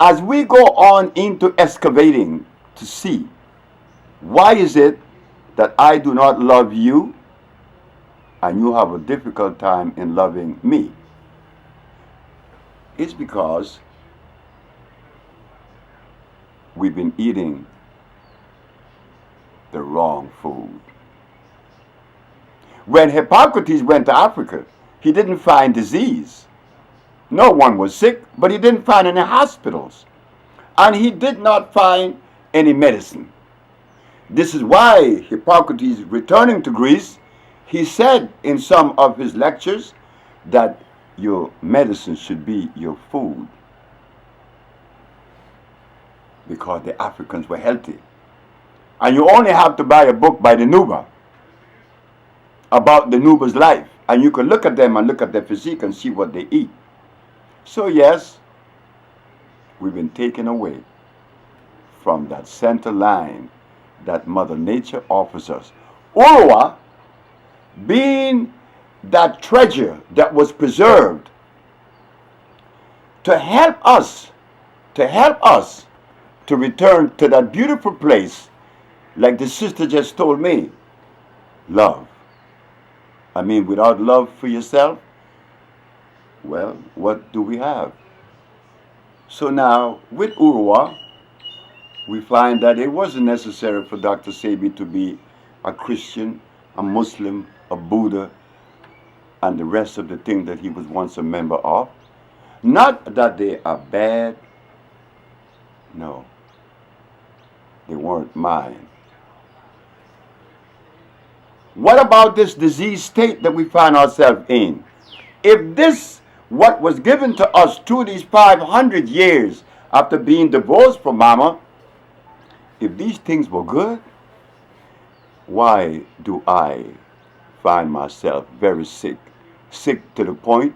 As we go on into excavating to see why is it that I do not love you and you have a difficult time in loving me, it's because we've been eating the wrong food. When Hippocrates went to Africa, he didn't find disease. No one was sick, but he didn't find any hospitals. And he did not find any medicine. This is why Hippocrates, returning to Greece, he said in some of his lectures that your medicine should be your food, because the Africans were healthy. And you only have to buy a book by the Nuba about the Nuba's life, and you can look at them and look at their physique and see what they eat. So yes, we've been taken away from that center line that Mother Nature offers us. Urua being that treasure that was preserved to help us to return to that beautiful place, like the sister just told me, love. I mean, without love for yourself, well, what do we have? So now, with Urua, we find that it wasn't necessary for Dr. Sebi to be a Christian, a Muslim, a Buddha, and the rest of the things that he was once a member of. Not that they are bad. No, they weren't mine. What about this disease state that we find ourselves in? If this, what was given to us through these 500 years after being divorced from Mama, if these things were good, why do I find myself very sick? Sick to the point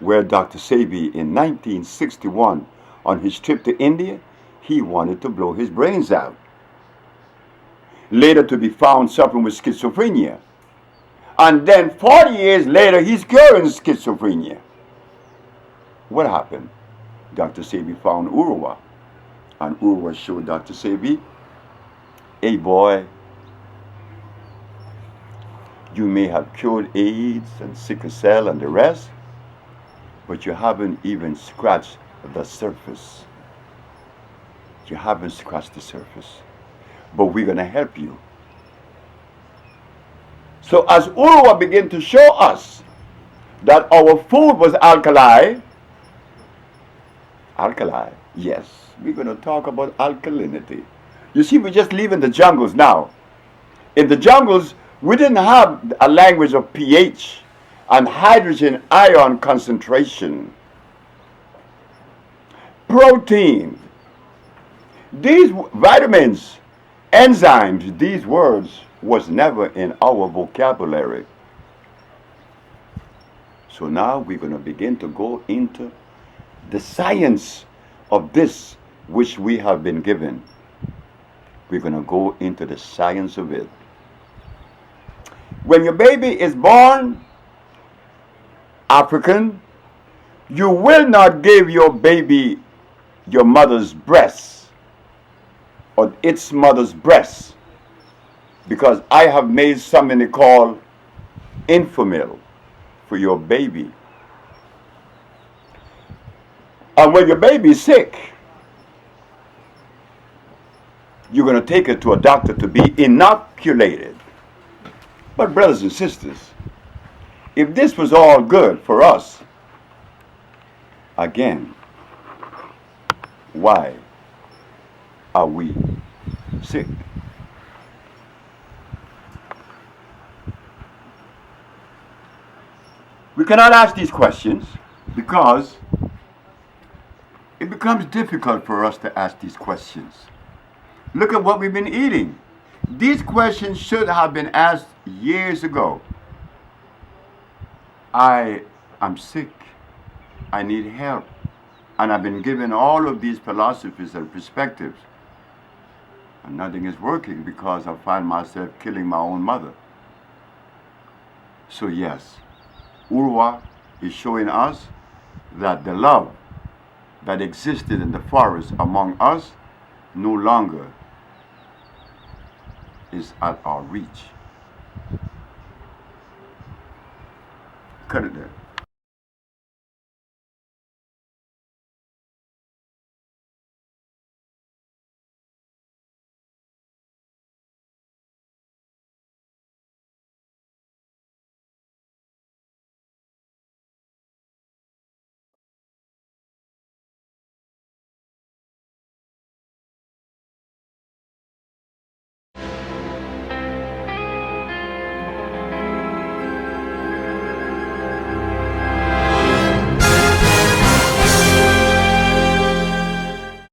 where Dr. Sebi in 1961, on his trip to India, he wanted to blow his brains out. Later to be found suffering with schizophrenia. And then 40 years later, he's curing schizophrenia. What happened? Dr. Sebi found Urua. And Urua showed Dr. Sebi, hey boy, you may have cured AIDS and sickle cell and the rest, but you haven't even scratched the surface. You haven't scratched the surface. But we're going to help you. So as Urua began to show us that our food was alkali, yes, we're going to talk about alkalinity. You see, we're just leaving the jungles now. In the jungles, we didn't have a language of pH and hydrogen ion concentration. Protein. These vitamins, enzymes, these words was never in our vocabulary. So now we're going to begin to go into the science of this which we have been given. We're going to go into the science of it. When your baby is born African, you will not give your baby your mother's breasts or its mother's breasts, because I have made something called Infamil for your baby. And when your baby is sick, you're going to take it to a doctor to be inoculated. But brothers and sisters, if this was all good for us, again, why are we sick? We cannot ask these questions because it becomes difficult for us to ask these questions. Look at what we've been eating. These questions should have been asked years ago. I am sick. I need help. And I've been given all of these philosophies and perspectives. And nothing is working because I find myself killing my own mother. So yes, Urwa is showing us that the love that existed in the forest among us no longer is at our reach. Cut it there.